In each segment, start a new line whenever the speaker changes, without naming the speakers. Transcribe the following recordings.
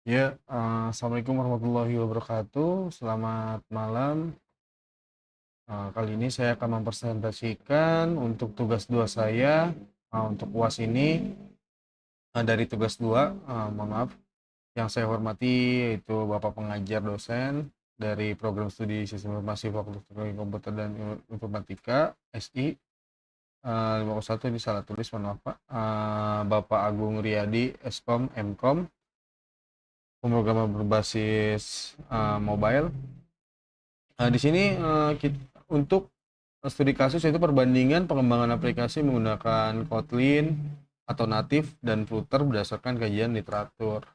Assalamualaikum warahmatullahi wabarakatuh. Selamat malam. Kali ini saya akan mempresentasikan untuk tugas 2 saya, untuk UAS ini, dari tugas 2, mohon maaf. Yang saya hormati yaitu Bapak pengajar dosen dari Program Studi Sistem Informasi Fakultas Teknologi Komputer dan Informatika, SI, 501, ini salah tulis, mohon maaf Pak. Bapak Agung Riyadi, Eskom, Mkom, pemrograman berbasis mobile. Di sini untuk studi kasus yaitu perbandingan pengembangan aplikasi menggunakan Kotlin atau natif dan Flutter berdasarkan kajian literatur.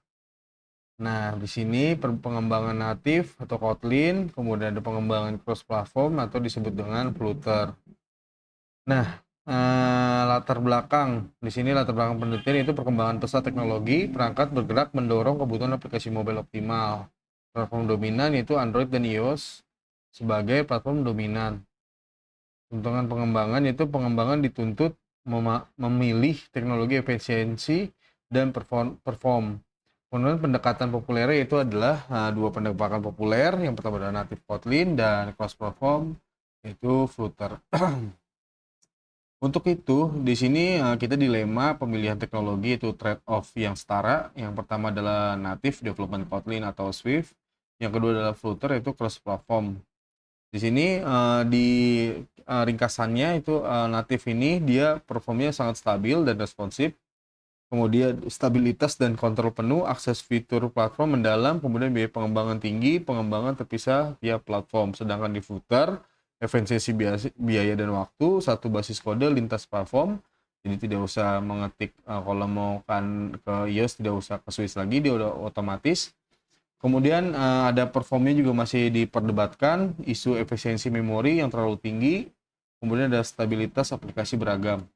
Nah, di sini pengembangan natif atau Kotlin, kemudian ada pengembangan cross platform atau disebut dengan Flutter. Nah, latar belakang penelitian itu perkembangan pesat teknologi, perangkat bergerak mendorong kebutuhan aplikasi mobile optimal. Platform dominan yaitu Android dan iOS sebagai platform dominan. Keuntungan pengembangan yaitu pengembangan dituntut memilih teknologi efisiensi dan perform. Kemudian pendekatan populer itu adalah dua pendekatan populer. Yang pertama adalah native Kotlin dan cross platform yaitu Flutter. Untuk itu, di sini kita dilema pemilihan teknologi itu trade-off yang setara. Yang pertama adalah native development Kotlin atau Swift. Yang kedua adalah Flutter yaitu cross platform. Di sini di ringkasannya itu native ini dia performnya sangat stabil dan responsif. Kemudian stabilitas dan kontrol penuh, akses fitur platform mendalam, kemudian biaya pengembangan tinggi, pengembangan terpisah via platform. Sedangkan di Flutter, efisiensi biaya dan waktu, satu basis kode lintas platform. Jadi tidak usah mengetik kalau mau kan ke iOS tidak usah ke Swiss lagi, dia udah otomatis. Kemudian ada performnya juga masih diperdebatkan, isu efisiensi memori yang terlalu tinggi, kemudian ada stabilitas aplikasi beragam.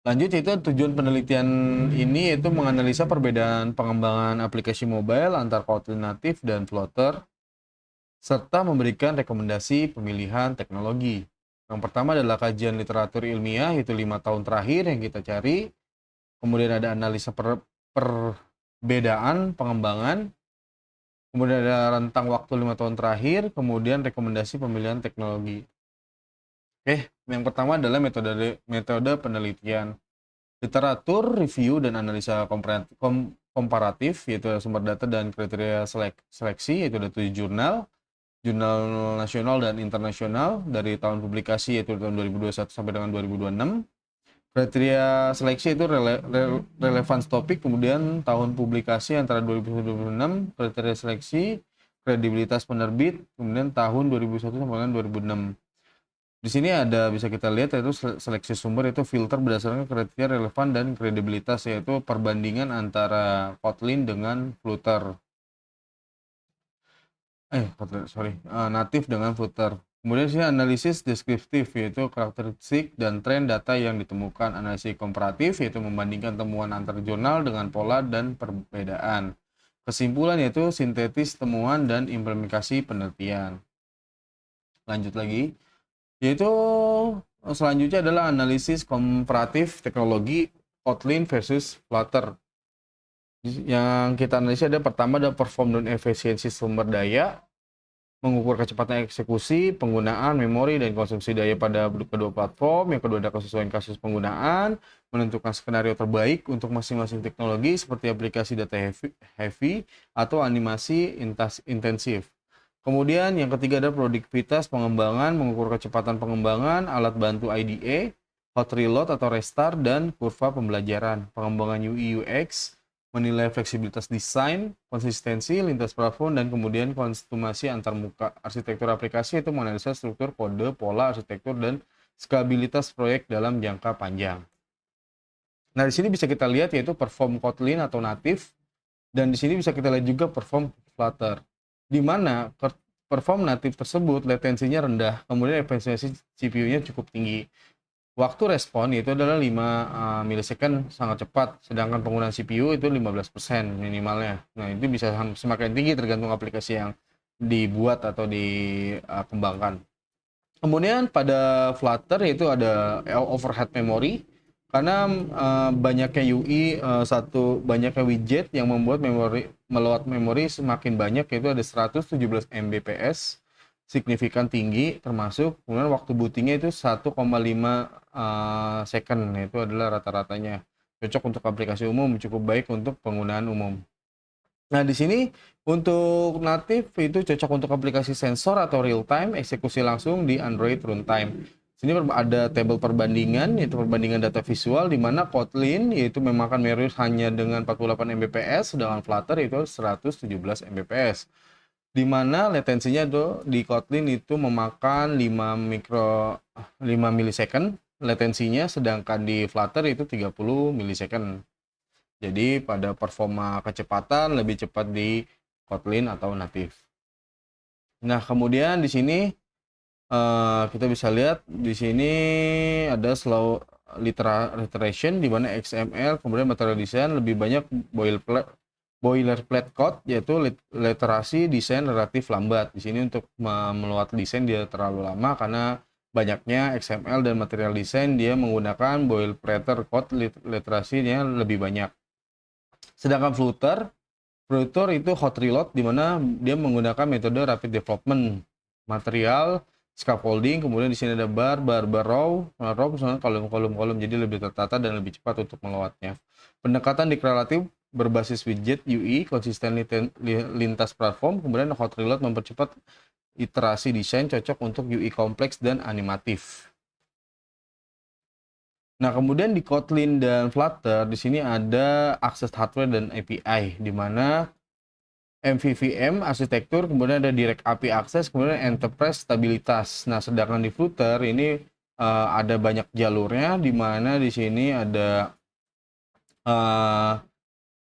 Lanjut yaitu tujuan penelitian ini yaitu menganalisa perbedaan pengembangan aplikasi mobile antar Kotlin natif dan Flutter, serta memberikan rekomendasi pemilihan teknologi. Yang pertama adalah kajian literatur ilmiah, yaitu 5 tahun terakhir yang kita cari. Kemudian ada analisa perbedaan pengembangan. Kemudian ada rentang waktu 5 tahun terakhir, kemudian rekomendasi pemilihan teknologi. Yang pertama adalah metode penelitian. Literatur, review, dan analisa komparatif, yaitu sumber data dan kriteria seleksi, yaitu ada 7 jurnal, jurnal nasional dan internasional, dari tahun publikasi yaitu tahun 2021 sampai dengan 2026. Kriteria seleksi itu relevance topik, kemudian tahun publikasi antara 2026, kriteria seleksi, kredibilitas penerbit, kemudian tahun 2001 sampai dengan 2006. Di sini ada bisa kita lihat yaitu seleksi sumber itu filter berdasarkan kriteria relevan dan kredibilitas, yaitu perbandingan antara Kotlin dengan Flutter. Natif dengan Flutter. Kemudian sini analisis deskriptif yaitu karakteristik dan tren data yang ditemukan. Analisis komparatif yaitu membandingkan temuan antar jurnal dengan pola dan perbedaan. Kesimpulan yaitu sintetis temuan dan implementasi penelitian. Lanjut lagi. Yaitu selanjutnya adalah analisis komparatif teknologi Kotlin versus Flutter. Yang kita analisis ada pertama ada perform dan efisiensi sumber daya, mengukur kecepatan eksekusi, penggunaan memori dan konsumsi daya pada kedua platform. Yang kedua ada kesesuaian kasus penggunaan, menentukan skenario terbaik untuk masing-masing teknologi seperti aplikasi data heavy atau animasi intensif. Kemudian yang ketiga ada produktivitas pengembangan, mengukur kecepatan pengembangan, alat bantu IDE, hot reload atau restart, dan kurva pembelajaran. Pengembangan UI UX, menilai fleksibilitas desain, konsistensi, lintas platform, dan kemudian konsumasi antarmuka. Arsitektur aplikasi itu menganalisa struktur kode, pola, arsitektur, dan skalabilitas proyek dalam jangka panjang. Nah, di sini bisa kita lihat yaitu perform Kotlin atau native, dan di sini bisa kita lihat juga perform Flutter, di mana perform natif tersebut latensinya rendah, kemudian efisiensi CPU-nya cukup tinggi. Waktu respon itu adalah 5 milisecond, sangat cepat, sedangkan penggunaan CPU itu 15% minimalnya. Nah, itu bisa semakin tinggi tergantung aplikasi yang dibuat atau dikembangkan. Kemudian pada Flutter itu ada overhead memory, Karena banyaknya UI, banyaknya widget yang membuat meload memori semakin banyak, yaitu ada 117 Mbps, signifikan tinggi, termasuk kemudian waktu bootingnya itu 1,5 second, itu adalah rata-ratanya. Cocok untuk aplikasi umum, cukup baik untuk penggunaan umum. Nah, di sini untuk native itu cocok untuk aplikasi sensor atau real time, eksekusi langsung di Android runtime. Sini ada tabel perbandingan, yaitu perbandingan data visual, di mana Kotlin yaitu memakan memori hanya dengan 48 Mbps, sedangkan Flutter itu 117 Mbps. Di mana latensinya tuh di Kotlin itu memakan 5 milisecond latensinya, sedangkan di Flutter itu 30 milisecond. Jadi pada performa kecepatan lebih cepat di Kotlin atau native. Nah, kemudian di sini kita bisa lihat di sini ada slow iteration, di mana XML kemudian material design lebih banyak boilerplate code, yaitu literasi desain relatif lambat. Di sini untuk meluat desain dia terlalu lama karena banyaknya XML dan material desain dia menggunakan boilerplate code, literasinya lebih banyak. Sedangkan Flutter itu hot reload, di mana dia menggunakan metode rapid development, material, scaffolding, kemudian di sini ada row misalnya kolom, jadi lebih tertata dan lebih cepat untuk meloadnya. Pendekatan deklaratif berbasis widget UI, konsisten lintas platform, kemudian hot reload mempercepat iterasi desain, cocok untuk UI kompleks dan animatif. Nah, kemudian di Kotlin dan Flutter di sini ada akses hardware dan API, di mana MVVM arsitektur, kemudian ada direct API akses, kemudian enterprise stabilitas. Nah, sedangkan di Flutter ini ada banyak jalurnya, di mana di sini ada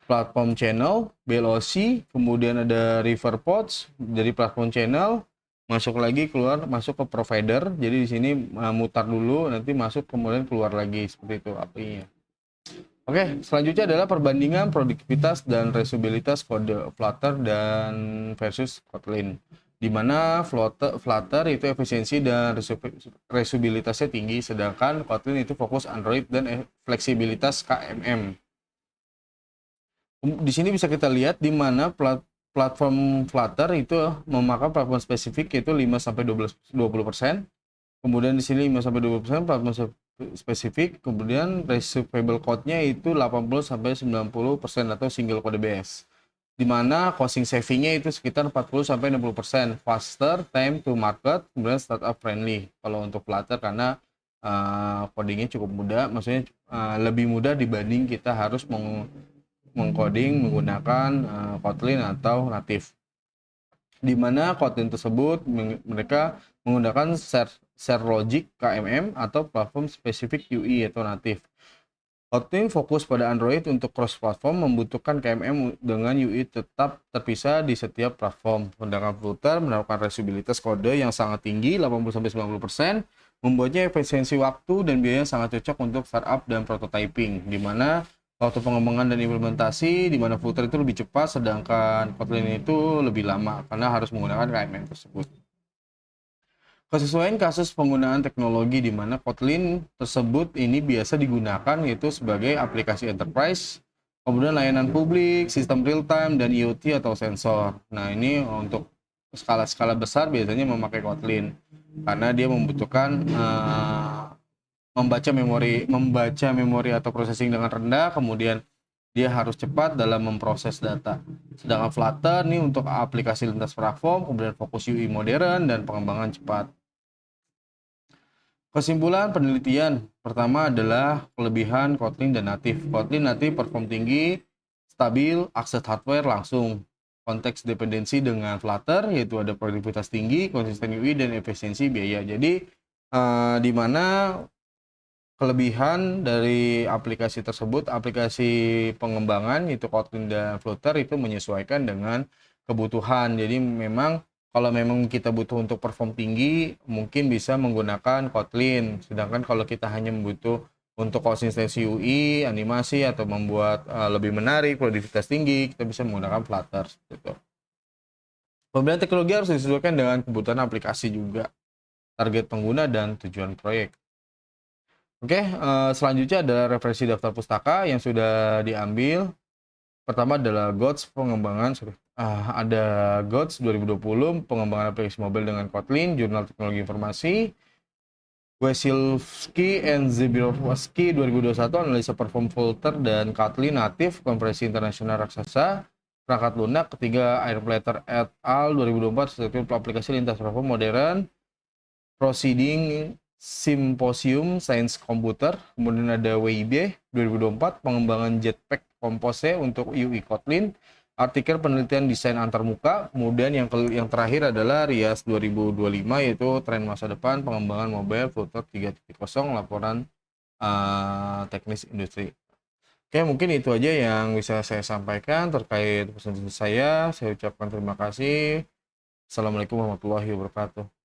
platform channel, BLOC, kemudian ada river pods dari platform channel, masuk lagi keluar, masuk ke provider. Jadi di sini mutar dulu, nanti masuk kemudian keluar lagi, seperti itu API-nya. Oke, selanjutnya adalah perbandingan produktivitas dan reusabilitas kode Flutter dan versus Kotlin. Di mana Flutter itu efisiensi dan reusabilitasnya tinggi, sedangkan Kotlin itu fokus Android dan fleksibilitas KMM. Di sini bisa kita lihat di mana platform Flutter itu memakan platform spesifik, yaitu 5-20%. Kemudian di sini 5-20% platform spesifik, kemudian reusable code-nya itu 80-90% atau single code base. Di mana costing saving-nya itu sekitar 40-60%, faster time to market, kemudian startup friendly. Kalau untuk Flutter karena codingnya cukup mudah, maksudnya lebih mudah dibanding kita harus mengcoding menggunakan Kotlin atau native. Di mana Kotlin tersebut mereka menggunakan share logic KMM atau platform spesifik UI atau native. Kotlin fokus pada Android untuk cross platform, membutuhkan KMM dengan UI tetap terpisah di setiap platform. Sedangkan Flutter menawarkan reusabilitas kode yang sangat tinggi, 80-90%, membuatnya efisiensi waktu dan biaya yang sangat cocok untuk startup dan prototyping, di mana waktu pengembangan dan implementasi di mana Flutter itu lebih cepat, sedangkan Kotlin itu lebih lama karena harus menggunakan KMM tersebut. Kesesuaian kasus penggunaan teknologi, di mana Kotlin tersebut ini biasa digunakan yaitu sebagai aplikasi enterprise, kemudian layanan publik, sistem real time, dan IoT atau sensor. Nah, ini untuk skala-skala besar biasanya memakai Kotlin karena dia membutuhkan membaca memori atau processing dengan rendah, kemudian dia harus cepat dalam memproses data. Sedangkan Flutter nih untuk aplikasi lintas platform, kemudian fokus UI modern dan pengembangan cepat. Kesimpulan penelitian pertama adalah kelebihan Kotlin dan native. Kotlin native perform tinggi, stabil, akses hardware langsung. Konteks dependensi dengan Flutter yaitu ada produktivitas tinggi, konsisten UI, dan efisiensi biaya. Jadi di mana kelebihan dari aplikasi tersebut, aplikasi pengembangan yaitu Kotlin dan Flutter itu menyesuaikan dengan kebutuhan. Jadi memang kalau memang kita butuh untuk perform tinggi, mungkin bisa menggunakan Kotlin. Sedangkan kalau kita hanya butuh untuk konsistensi UI, animasi, atau membuat lebih menarik, produktivitas tinggi, kita bisa menggunakan Flutter. Gitu. Pembelian teknologi harus disesuaikan dengan kebutuhan aplikasi juga, target pengguna, dan tujuan proyek. Oke, selanjutnya adalah referensi daftar pustaka yang sudah diambil. Pertama adalah GOTS pengembangan, ada GOTS 2020 pengembangan aplikasi mobile dengan Kotlin, Jurnal Teknologi Informasi. Wesilski and Zebirowski 2021 analisa perform Flutter dan Kotlin natif konferensi internasional raksasa perangkat lunak. Ketiga Airplater et al 2024 struktur aplikasi lintas platform modern proceeding Symposium Sains Komputer. Kemudian ada WIB 2024 pengembangan Jetpack Compose untuk UI Kotlin, artikel penelitian desain antarmuka. Kemudian yang terakhir adalah Rias 2025 yaitu tren masa depan pengembangan mobile Flutter 3.0 laporan teknis industri. Oke, mungkin itu aja yang bisa saya sampaikan terkait presentasi saya. Saya ucapkan terima kasih. Assalamualaikum warahmatullahi wabarakatuh.